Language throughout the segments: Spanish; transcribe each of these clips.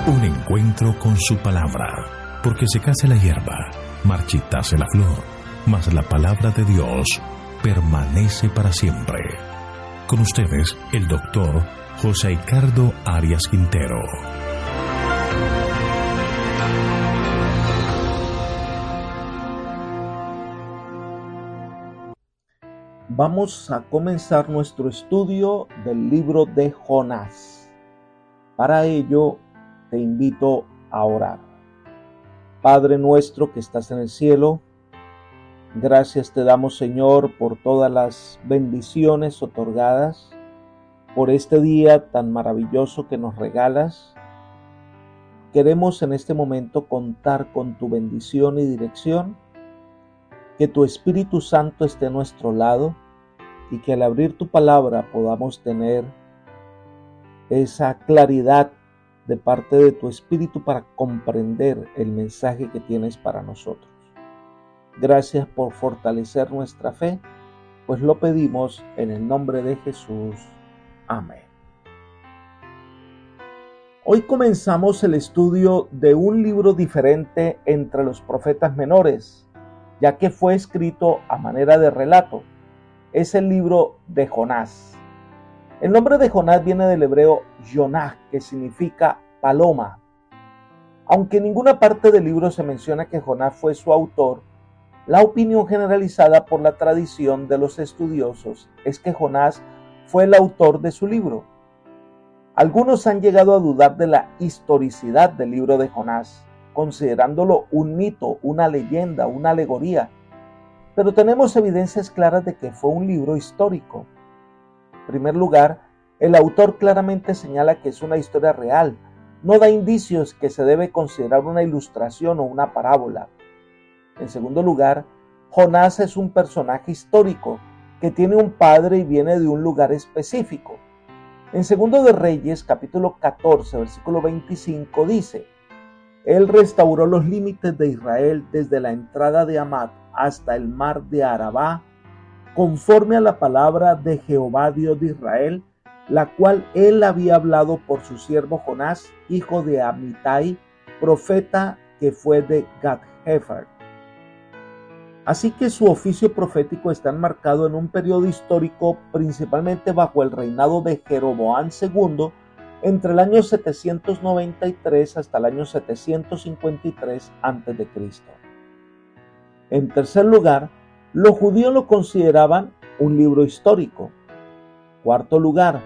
Un encuentro con su palabra, porque secase la hierba, marchitase la flor, mas la palabra de Dios permanece para siempre. Con ustedes, el doctor José Ricardo Arias Quintero. Vamos a comenzar nuestro estudio del libro de Jonás. Para ello, te invito a orar. Padre nuestro que estás en el cielo, gracias te damos, Señor, por todas las bendiciones otorgadas, por este día tan maravilloso que nos regalas. Queremos en este momento contar con tu bendición y dirección, que tu Espíritu Santo esté a nuestro lado y que al abrir tu palabra podamos tener esa claridad de parte de tu Espíritu para comprender el mensaje que tienes para nosotros. Gracias por fortalecer nuestra fe, pues lo pedimos en el nombre de Jesús. Amén. Hoy comenzamos el estudio de un libro diferente entre los profetas menores, ya que fue escrito a manera de relato. Es el libro de Jonás. El nombre de Jonás viene del hebreo Yonah, que significa paloma. Aunque en ninguna parte del libro se menciona que Jonás fue su autor, la opinión generalizada por la tradición de los estudiosos es que Jonás fue el autor de su libro. Algunos han llegado a dudar de la historicidad del libro de Jonás, considerándolo un mito, una leyenda, una alegoría. Pero tenemos evidencias claras de que fue un libro histórico. En primer lugar, el autor claramente señala que es una historia real. No da indicios que se debe considerar una ilustración o una parábola. En segundo lugar, Jonás es un personaje histórico que tiene un padre y viene de un lugar específico. En Segundo de Reyes, capítulo 14, versículo 25, dice: Él restauró los límites de Israel desde la entrada de Hamat hasta el mar de Arabá, conforme a la palabra de Jehová Dios de Israel, la cual él había hablado por su siervo Jonás, hijo de Amitai, profeta que fue de Gat-Hefer. Así que su oficio profético está enmarcado en un periodo histórico principalmente bajo el reinado de Jeroboam II, entre el año 793 hasta el año 753 a.C. En tercer lugar, los judíos lo consideraban un libro histórico. Cuarto lugar,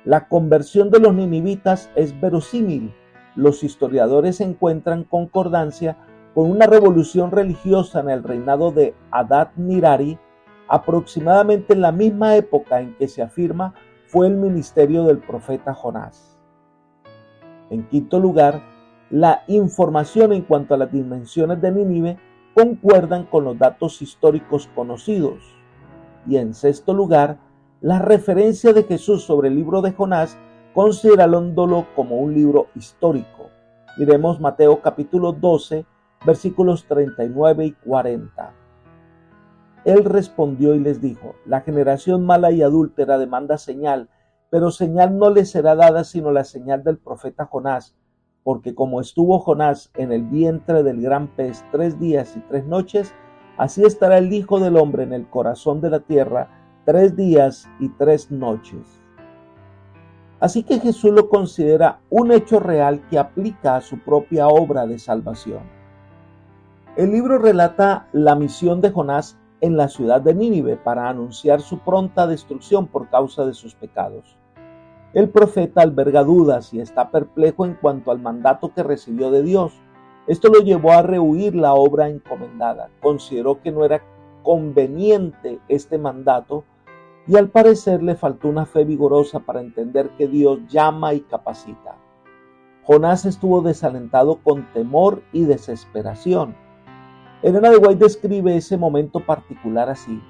la conversión de los ninivitas es verosímil. Los historiadores encuentran concordancia con una revolución religiosa en el reinado de Adad-Nirari, aproximadamente en la misma época en que se afirma fue el ministerio del profeta Jonás. En quinto lugar, la información en cuanto a las dimensiones de Nínive concuerdan con los datos históricos conocidos. Y en sexto lugar, la referencia de Jesús sobre el libro de Jonás, considerándolo como un libro histórico. Miremos Mateo capítulo 12, versículos 39 y 40. Él respondió y les dijo: La generación mala y adúltera demanda señal, pero señal no le será dada sino la señal del profeta Jonás. Porque como estuvo Jonás en el vientre del gran pez 3 días y 3 noches, así estará el Hijo del Hombre en el corazón de la tierra 3 días y 3 noches. Así que Jesús lo considera un hecho real que aplica a su propia obra de salvación. El libro relata la misión de Jonás en la ciudad de Nínive para anunciar su pronta destrucción por causa de sus pecados. El profeta alberga dudas y está perplejo en cuanto al mandato que recibió de Dios. Esto lo llevó a rehuir la obra encomendada. Consideró que no era conveniente este mandato y al parecer le faltó una fe vigorosa para entender que Dios llama y capacita. Jonás estuvo desalentado con temor y desesperación. Elena de White describe ese momento particular así: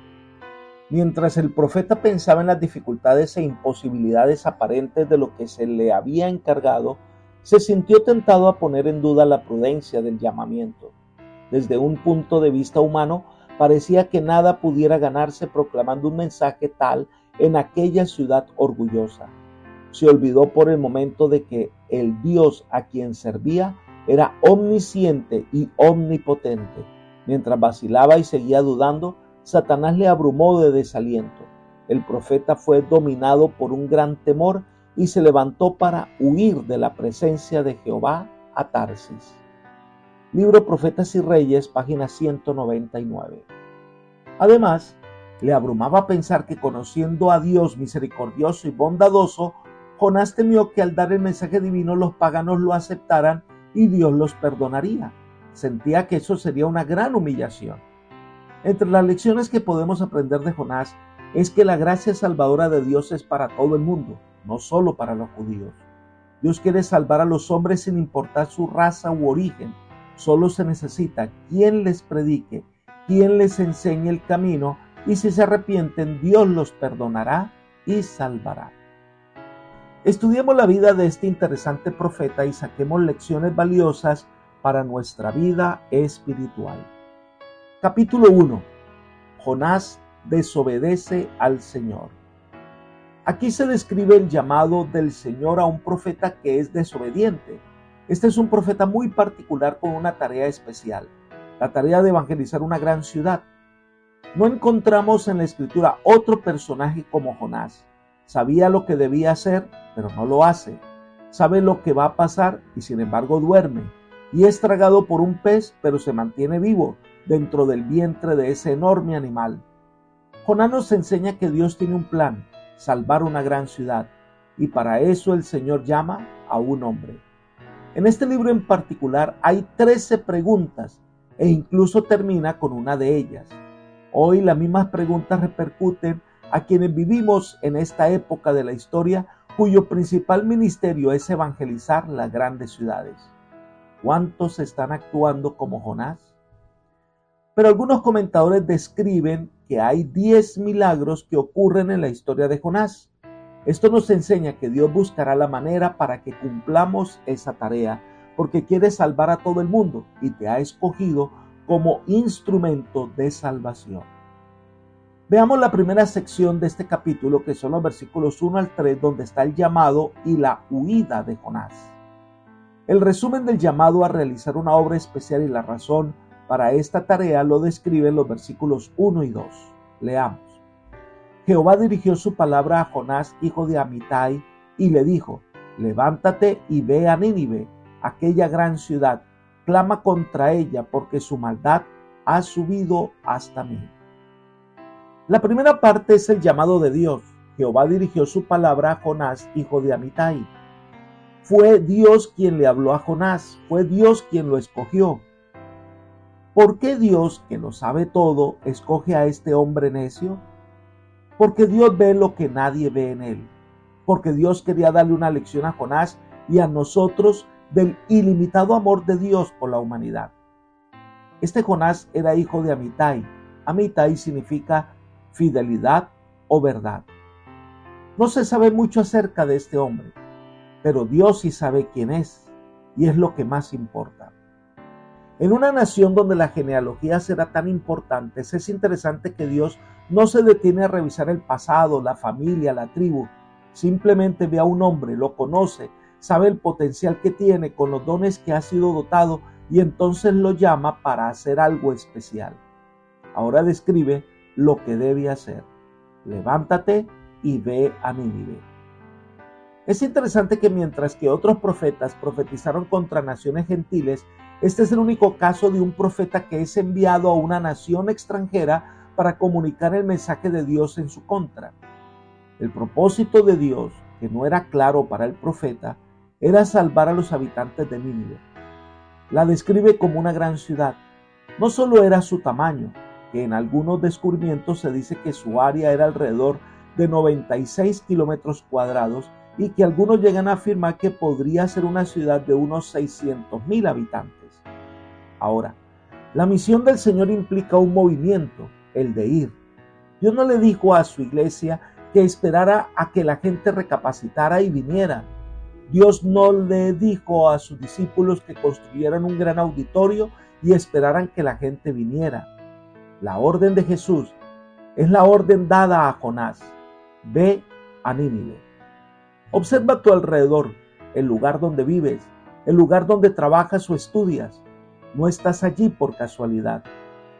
mientras el profeta pensaba en las dificultades e imposibilidades aparentes de lo que se le había encargado, se sintió tentado a poner en duda la prudencia del llamamiento. Desde un punto de vista humano, parecía que nada pudiera ganarse proclamando un mensaje tal en aquella ciudad orgullosa. Se olvidó por el momento de que el Dios a quien servía era omnisciente y omnipotente. Mientras vacilaba y seguía dudando, Satanás le abrumó de desaliento. El profeta fue dominado por un gran temor y se levantó para huir de la presencia de Jehová a Tarsis. Libro Profetas y Reyes, página 199. Además, le abrumaba pensar que, conociendo a Dios misericordioso y bondadoso, Jonás temió que al dar el mensaje divino los paganos lo aceptaran y Dios los perdonaría. Sentía que eso sería una gran humillación. Entre las lecciones que podemos aprender de Jonás es que la gracia salvadora de Dios es para todo el mundo, no solo para los judíos. Dios quiere salvar a los hombres sin importar su raza u origen. Solo se necesita quien les predique, quien les enseñe el camino, y si se arrepienten, Dios los perdonará y salvará. Estudiemos la vida de este interesante profeta y saquemos lecciones valiosas para nuestra vida espiritual. Capítulo 1. Jonás desobedece al Señor. Aquí se describe el llamado del Señor a un profeta que es desobediente. Este es un profeta muy particular con una tarea especial, la tarea de evangelizar una gran ciudad. No encontramos en la Escritura otro personaje como Jonás. Sabía lo que debía hacer, pero no lo hace. Sabe lo que va a pasar y sin embargo duerme. Y es tragado por un pez, pero se mantiene vivo dentro del vientre de ese enorme animal. Jonás nos enseña que Dios tiene un plan, salvar una gran ciudad, y para eso el Señor llama a un hombre. En este libro en particular hay 13 preguntas e incluso termina con una de ellas. Hoy las mismas preguntas repercuten a quienes vivimos en esta época de la historia cuyo principal ministerio es evangelizar las grandes ciudades. ¿Cuántos están actuando como Jonás? Pero algunos comentadores describen que hay 10 milagros que ocurren en la historia de Jonás. Esto nos enseña que Dios buscará la manera para que cumplamos esa tarea, porque quiere salvar a todo el mundo y te ha escogido como instrumento de salvación. Veamos la primera sección de este capítulo, que son los versículos 1 al 3, donde está el llamado y la huida de Jonás. El resumen del llamado a realizar una obra especial y la razón para esta tarea lo describen los versículos 1 y 2. Leamos. Jehová dirigió su palabra a Jonás, hijo de Amitai, y le dijo: levántate y ve a Nínive, aquella gran ciudad, clama contra ella, porque su maldad ha subido hasta mí. La primera parte es el llamado de Dios. Jehová dirigió su palabra a Jonás, hijo de Amitai. Fue Dios quien le habló a Jonás, fue Dios quien lo escogió. ¿Por qué Dios, que lo sabe todo, escoge a este hombre necio? Porque Dios ve lo que nadie ve en él. Porque Dios quería darle una lección a Jonás y a nosotros del ilimitado amor de Dios por la humanidad. Este Jonás era hijo de Amitai. Amitai significa fidelidad o verdad. No se sabe mucho acerca de este hombre, pero Dios sí sabe quién es, y es lo que más importa. En una nación donde la genealogía será tan importante, es interesante que Dios no se detiene a revisar el pasado, la familia, la tribu. Simplemente ve a un hombre, lo conoce, sabe el potencial que tiene con los dones que ha sido dotado y entonces lo llama para hacer algo especial. Ahora describe lo que debe hacer. Levántate y ve a Nínive. Es interesante que mientras que otros profetas profetizaron contra naciones gentiles, este es el único caso de un profeta que es enviado a una nación extranjera para comunicar el mensaje de Dios en su contra. El propósito de Dios, que no era claro para el profeta, era salvar a los habitantes de Nínive. La describe como una gran ciudad. No solo era su tamaño, que en algunos descubrimientos se dice que su área era alrededor de 96 kilómetros cuadrados y que algunos llegan a afirmar que podría ser una ciudad de unos 600,000 habitantes. Ahora, la misión del Señor implica un movimiento, el de ir. Dios no le dijo a su iglesia que esperara a que la gente recapacitara y viniera. Dios no le dijo a sus discípulos que construyeran un gran auditorio y esperaran que la gente viniera. La orden de Jesús es la orden dada a Jonás: ve a Nínive. Observa a tu alrededor, el lugar donde vives, el lugar donde trabajas o estudias. No estás allí por casualidad.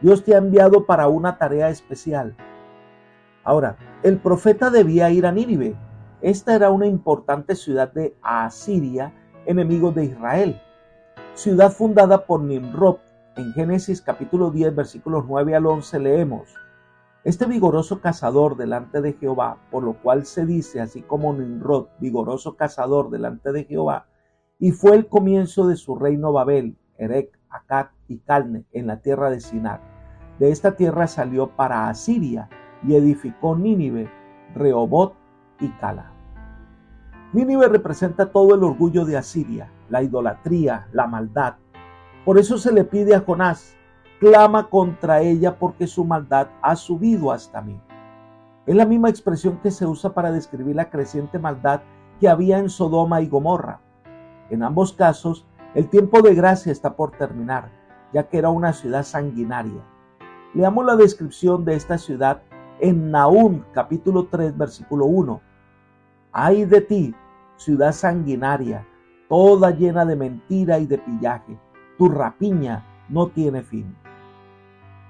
Dios te ha enviado para una tarea especial. Ahora, el profeta debía ir a Nínive. Esta era una importante ciudad de Asiria, enemigo de Israel. Ciudad fundada por Nimrod. En Génesis capítulo 10, versículos 9 al 11 leemos: Este vigoroso cazador delante de Jehová, por lo cual se dice, así como Nimrod, vigoroso cazador delante de Jehová, y fue el comienzo de su reino Babel, Erec, Acad y Calne, en la tierra de Sinar. De esta tierra salió para Asiria y edificó Nínive, Rehoboth y Cala. Nínive representa todo el orgullo de Asiria, la idolatría, la maldad. Por eso se le pide a Jonás: clama contra ella porque su maldad ha subido hasta mí. Es la misma expresión que se usa para describir la creciente maldad que había en Sodoma y Gomorra. En ambos casos, el tiempo de gracia está por terminar, ya que era una ciudad sanguinaria. Leamos la descripción de esta ciudad en Nahum capítulo 3, versículo 1. Ay de ti, ciudad sanguinaria, toda llena de mentira y de pillaje. Tu rapiña no tiene fin.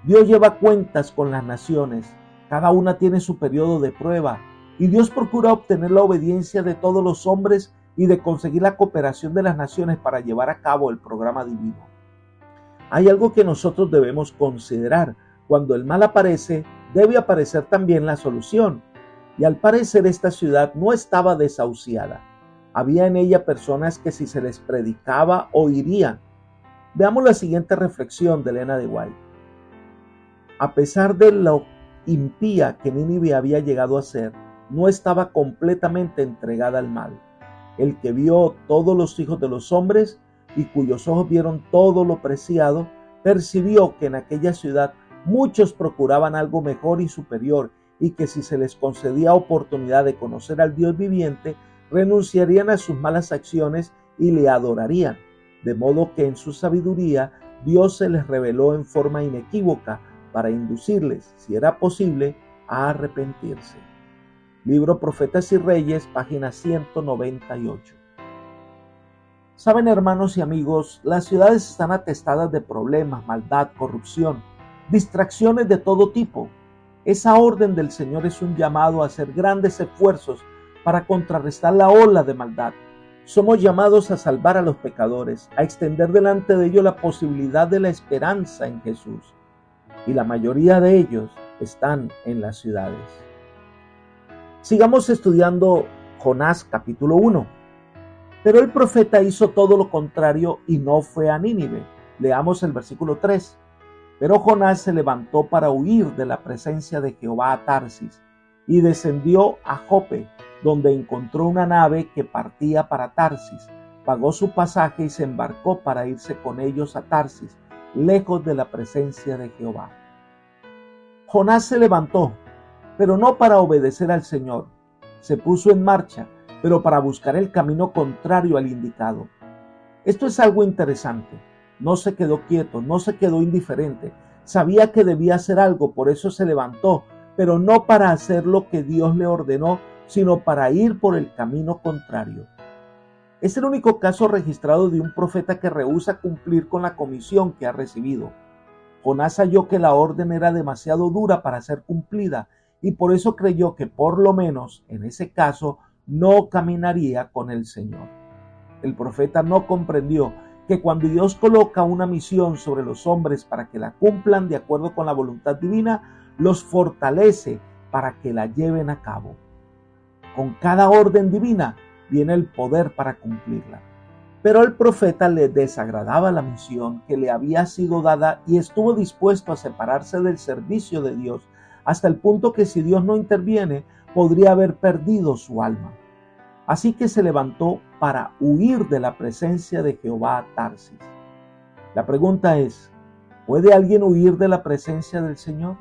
Dios lleva cuentas con las naciones, cada una tiene su periodo de prueba, y Dios procura obtener la obediencia de todos los hombres y de conseguir la cooperación de las naciones para llevar a cabo el programa divino. Hay algo que nosotros debemos considerar. Cuando el mal aparece, debe aparecer también la solución. Y al parecer esta ciudad no estaba desahuciada. Había en ella personas que si se les predicaba, oirían. Veamos la siguiente reflexión de Elena de White. A pesar de lo impía que Nínive había llegado a ser, no estaba completamente entregada al mal. El que vio todos los hijos de los hombres y cuyos ojos vieron todo lo preciado, percibió que en aquella ciudad muchos procuraban algo mejor y superior, y que si se les concedía oportunidad de conocer al Dios viviente, renunciarían a sus malas acciones y le adorarían. De modo que en su sabiduría Dios se les reveló en forma inequívoca para inducirles, si era posible, a arrepentirse. Libro Profetas y Reyes, página 198. Saben, hermanos y amigos, las ciudades están atestadas de problemas, maldad, corrupción, distracciones de todo tipo. Esa orden del Señor es un llamado a hacer grandes esfuerzos para contrarrestar la ola de maldad. Somos llamados a salvar a los pecadores, a extender delante de ellos la posibilidad de la esperanza en Jesús. Y la mayoría de ellos están en las ciudades. Sigamos estudiando Jonás capítulo 1. Pero el profeta hizo todo lo contrario y no fue a Nínive. Leamos el versículo 3. Pero Jonás se levantó para huir de la presencia de Jehová a Tarsis y descendió a Jope, donde encontró una nave que partía para Tarsis. Pagó su pasaje y se embarcó para irse con ellos a Tarsis, lejos de la presencia de Jehová. Jonás se levantó, pero no para obedecer al Señor. Se puso en marcha, pero para buscar el camino contrario al indicado. Esto es algo interesante. No se quedó quieto, no se quedó indiferente. Sabía que debía hacer algo, por eso se levantó, pero no para hacer lo que Dios le ordenó, sino para ir por el camino contrario. Es el único caso registrado de un profeta que rehúsa cumplir con la comisión que ha recibido. Jonás halló que la orden era demasiado dura para ser cumplida y por eso creyó que por lo menos en ese caso no caminaría con el Señor. El profeta no comprendió que cuando Dios coloca una misión sobre los hombres para que la cumplan de acuerdo con la voluntad divina, los fortalece para que la lleven a cabo. Con cada orden divina viene el poder para cumplirla. Pero al profeta le desagradaba la misión que le había sido dada y estuvo dispuesto a separarse del servicio de Dios, hasta el punto que si Dios no interviene, podría haber perdido su alma. Así que se levantó para huir de la presencia de Jehová a Tarsis. La pregunta es, ¿puede alguien huir de la presencia del Señor?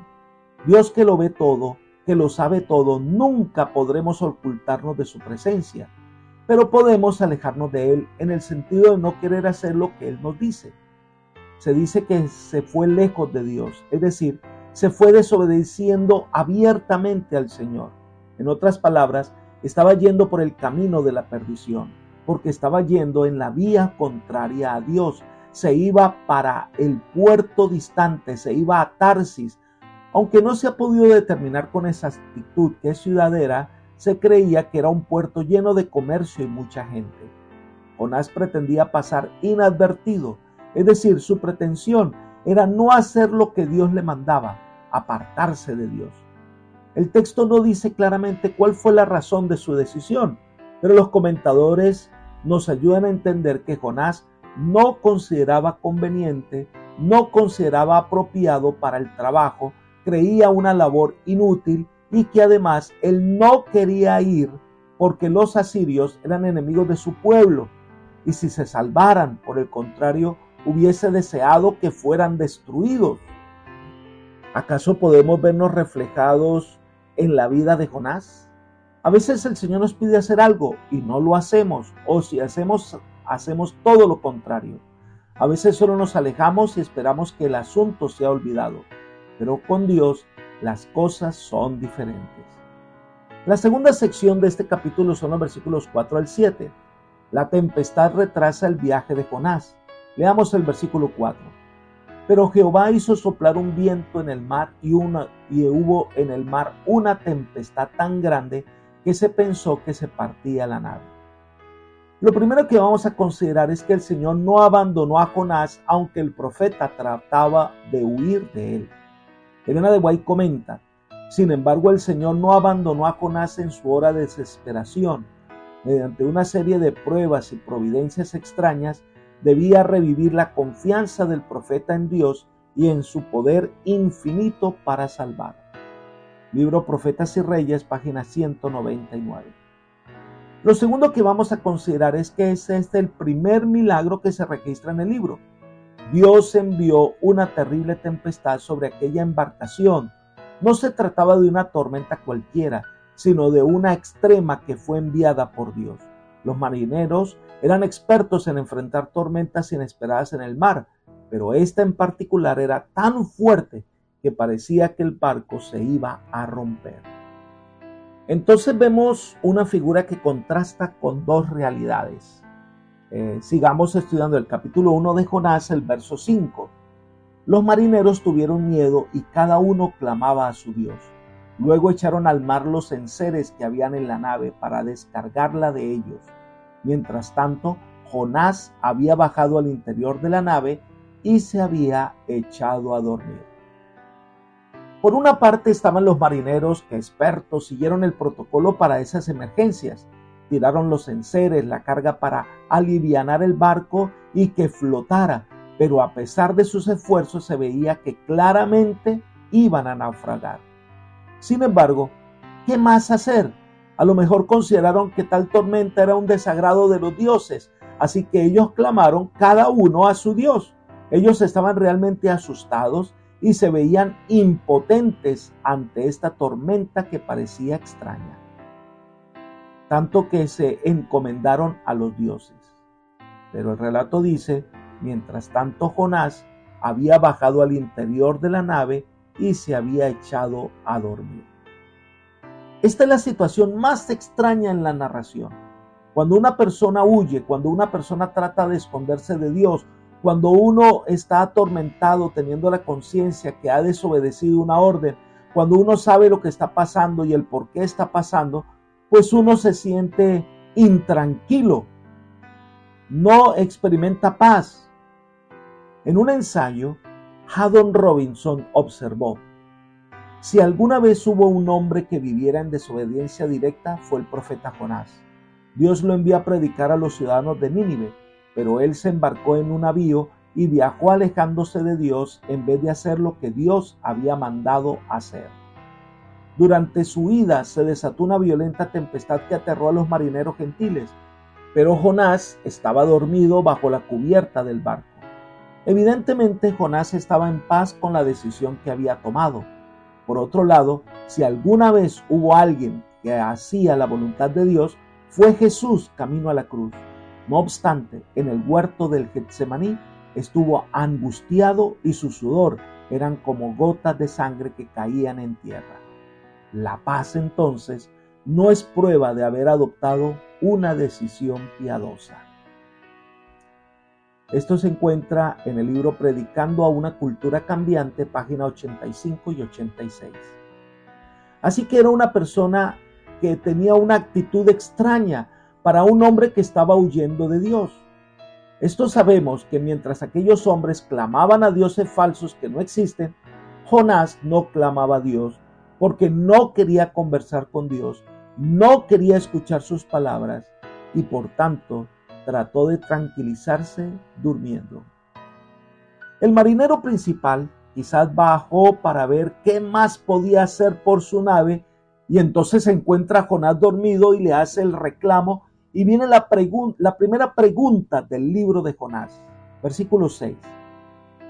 Dios, que lo ve todo, que lo sabe todo, nunca podremos ocultarnos de su presencia, pero podemos alejarnos de Él en el sentido de no querer hacer lo que Él nos dice. Se dice que se fue lejos de Dios, es decir, se fue desobedeciendo abiertamente al Señor. En otras palabras, estaba yendo por el camino de la perdición, porque estaba yendo en la vía contraria a Dios. Se iba para el puerto distante, se iba a Tarsis. Aunque no se ha podido determinar con exactitud qué ciudad era, se creía que era un puerto lleno de comercio y mucha gente. Jonás pretendía pasar inadvertido, es decir, su pretensión era no hacer lo que Dios le mandaba, apartarse de Dios. El texto no dice claramente cuál fue la razón de su decisión, pero los comentadores nos ayudan a entender que Jonás no consideraba conveniente, no consideraba apropiado para el trabajo, creía una labor inútil y que además él no quería ir porque los asirios eran enemigos de su pueblo y si se salvaran, por el contrario, hubiese deseado que fueran destruidos. ¿Acaso podemos vernos reflejados en la vida de Jonás? A veces el Señor nos pide hacer algo y no lo hacemos, o si hacemos todo lo contrario. A veces solo nos alejamos y esperamos que el asunto sea olvidado, pero con Dios las cosas son diferentes. La segunda sección de este capítulo son los versículos 4 al 7. La tempestad retrasa el viaje de Jonás. Leamos el versículo 4. Pero Jehová hizo soplar un viento en el mar y hubo en el mar una tempestad tan grande que se pensó que se partía la nave. Lo primero que vamos a considerar es que el Señor no abandonó a Jonás, aunque el profeta trataba de huir de él. Elena de White comenta: sin embargo, el Señor no abandonó a Jonás en su hora de desesperación. Mediante una serie de pruebas y providencias extrañas, debía revivir la confianza del profeta en Dios y en su poder infinito para salvar. Libro Profetas y Reyes, página 199. Lo segundo que vamos a considerar es que es el primer milagro que se registra en el libro. Dios envió una terrible tempestad sobre aquella embarcación. No se trataba de una tormenta cualquiera, sino de una extrema que fue enviada por Dios. Los marineros eran expertos en enfrentar tormentas inesperadas en el mar, pero esta en particular era tan fuerte que parecía que el barco se iba a romper. Entonces vemos una figura que contrasta con dos realidades. Sigamos estudiando el capítulo 1 de Jonás, el verso 5. Los marineros tuvieron miedo y cada uno clamaba a su Dios. Luego echaron al mar los enseres que habían en la nave para descargarla de ellos. Mientras tanto, Jonás había bajado al interior de la nave y se había echado a dormir. Por una parte estaban los marineros que expertos siguieron el protocolo para esas emergencias. Tiraron los enseres, la carga para alivianar el barco y que flotara, pero a pesar de sus esfuerzos se veía que claramente iban a naufragar. Sin embargo, ¿qué más hacer? A lo mejor consideraron que tal tormenta era un desagrado de los dioses, así que ellos clamaron cada uno a su Dios. Ellos estaban realmente asustados y se veían impotentes ante esta tormenta que parecía extraña. Tanto que se encomendaron a los dioses. Pero el relato dice: mientras tanto Jonás había bajado al interior de la nave y se había echado a dormir. Esta es la situación más extraña en la narración. Cuando una persona huye, cuando una persona trata de esconderse de Dios, cuando uno está atormentado teniendo la conciencia que ha desobedecido una orden, cuando uno sabe lo que está pasando y el por qué está pasando, pues uno se siente intranquilo, no experimenta paz. En un ensayo, Haddon Robinson observó: si alguna vez hubo un hombre que viviera en desobediencia directa, fue el profeta Jonás. Dios lo envió a predicar a los ciudadanos de Nínive, pero él se embarcó en un navío y viajó alejándose de Dios en vez de hacer lo que Dios había mandado hacer. Durante su huida se desató una violenta tempestad que aterró a los marineros gentiles, pero Jonás estaba dormido bajo la cubierta del barco. Evidentemente, Jonás estaba en paz con la decisión que había tomado. Por otro lado, si alguna vez hubo alguien que hacía la voluntad de Dios, fue Jesús camino a la cruz. No obstante, en el huerto del Getsemaní estuvo angustiado y su sudor eran como gotas de sangre que caían en tierra. La paz entonces no es prueba de haber adoptado una decisión piadosa. Esto se encuentra en el libro Predicando a una cultura cambiante, página 85 y 86. Así que era una persona que tenía una actitud extraña para un hombre que estaba huyendo de Dios. Esto sabemos que mientras aquellos hombres clamaban a dioses falsos que no existen, Jonás no clamaba a Dios porque no quería conversar con Dios, no quería escuchar sus palabras y por tanto trató de tranquilizarse durmiendo. El marinero principal quizás bajó para ver qué más podía hacer por su nave y entonces se encuentra a Jonás dormido y le hace el reclamo y viene la primera pregunta del libro de Jonás, versículo 6.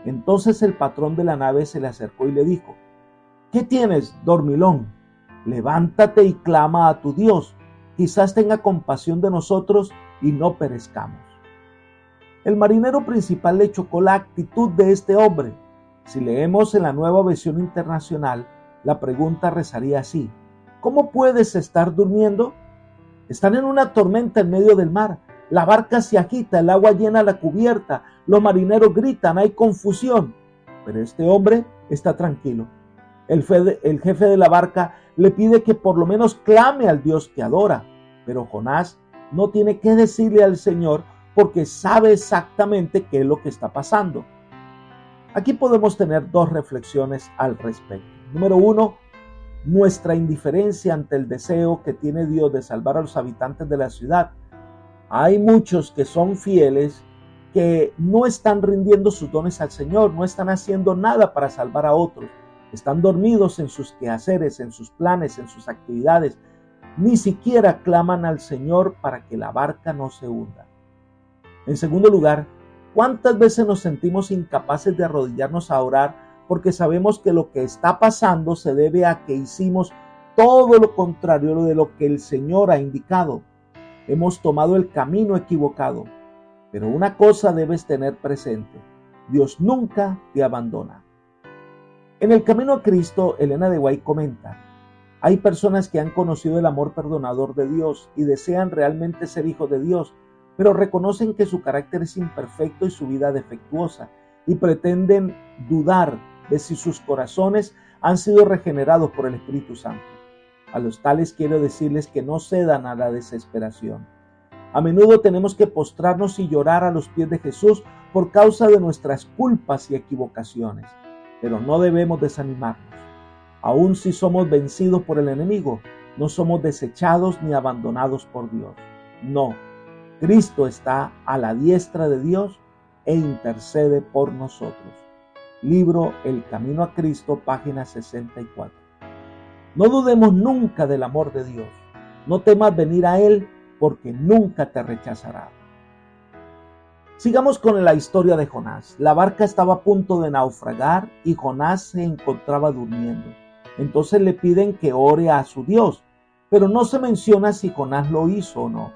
Entonces el patrón de la nave se le acercó y le dijo: ¿Qué tienes, dormilón? Levántate y clama a tu Dios, quizás tenga compasión de nosotros y no perezcamos. El marinero principal le chocó la actitud de este hombre. Si leemos en la Nueva Versión Internacional, la pregunta rezaría así: ¿cómo puedes estar durmiendo? Están en una tormenta en medio del mar, la barca se agita, el agua llena la cubierta, los marineros gritan, hay confusión. Pero este hombre está tranquilo. El jefe de la barca le pide que por lo menos clame al Dios que adora, pero Jonás no tiene que decirle al Señor porque sabe exactamente qué es lo que está pasando. Aquí podemos tener dos reflexiones al respecto. Número 1, nuestra indiferencia ante el deseo que tiene Dios de salvar a los habitantes de la ciudad. Hay muchos que son fieles, que no están rindiendo sus dones al Señor, no están haciendo nada para salvar a otros. Están dormidos en sus quehaceres, en sus planes, en sus actividades. Ni siquiera claman al Señor para que la barca no se hunda. En segundo lugar, ¿cuántas veces nos sentimos incapaces de arrodillarnos a orar porque sabemos que lo que está pasando se debe a que hicimos todo lo contrario de lo que el Señor ha indicado? Hemos tomado el camino equivocado. Pero una cosa debes tener presente: Dios nunca te abandona. En el camino a Cristo, Elena de White comenta: hay personas que han conocido el amor perdonador de Dios y desean realmente ser hijos de Dios, pero reconocen que su carácter es imperfecto y su vida defectuosa, y pretenden dudar de si sus corazones han sido regenerados por el Espíritu Santo. A los tales quiero decirles que no cedan a la desesperación. A menudo tenemos que postrarnos y llorar a los pies de Jesús por causa de nuestras culpas y equivocaciones, pero no debemos desanimarnos. Aun si somos vencidos por el enemigo, no somos desechados ni abandonados por Dios. No, Cristo está a la diestra de Dios e intercede por nosotros. Libro El Camino a Cristo, página 64. No dudemos nunca del amor de Dios. No temas venir a Él, porque nunca te rechazará. Sigamos con la historia de Jonás. La barca estaba a punto de naufragar y Jonás se encontraba durmiendo. Entonces le piden que ore a su Dios, pero no se menciona si Jonás lo hizo o no.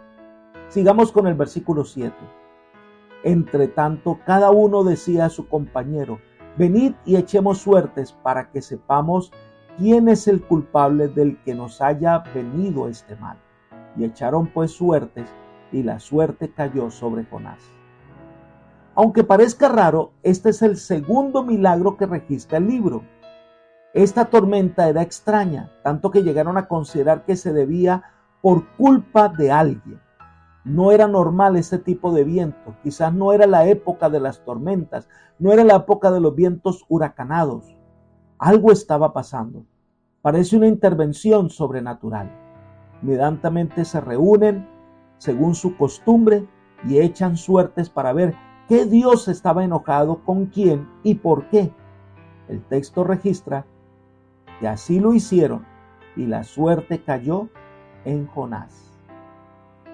Sigamos con el versículo 7. Entre tanto, cada uno decía a su compañero: venid y echemos suertes para que sepamos quién es el culpable del que nos haya venido este mal. Y echaron pues suertes, y la suerte cayó sobre Jonás. Aunque parezca raro, este es el segundo milagro que registra el libro. Esta tormenta era extraña, tanto que llegaron a considerar que se debía por culpa de alguien. No era normal ese tipo de viento, quizás no era la época de las tormentas, no era la época de los vientos huracanados. Algo estaba pasando. Parece una intervención sobrenatural. Inmediatamente se reúnen, según su costumbre, y echan suertes para ver qué Dios estaba enojado con quién y por qué. El texto registra que así lo hicieron y la suerte cayó en Jonás.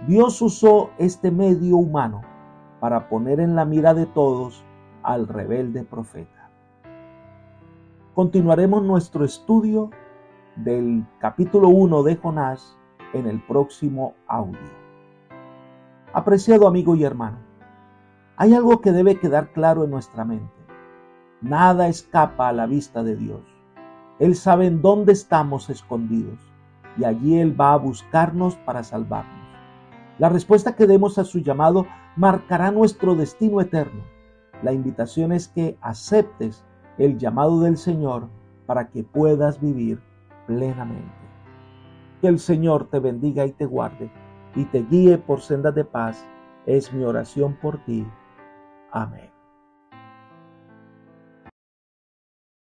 Dios usó este medio humano para poner en la mira de todos al rebelde profeta. Continuaremos nuestro estudio del capítulo 1 de Jonás en el próximo audio. Apreciado amigo y hermano, hay algo que debe quedar claro en nuestra mente. Nada escapa a la vista de Dios. Él sabe en dónde estamos escondidos. y allí Él va a buscarnos para salvarnos. La respuesta que demos a su llamado marcará nuestro destino eterno. La invitación es que aceptes el llamado del Señor para que puedas vivir plenamente. Que el Señor te bendiga y te guarde y te guíe por sendas de paz. Es mi oración por ti. Amén.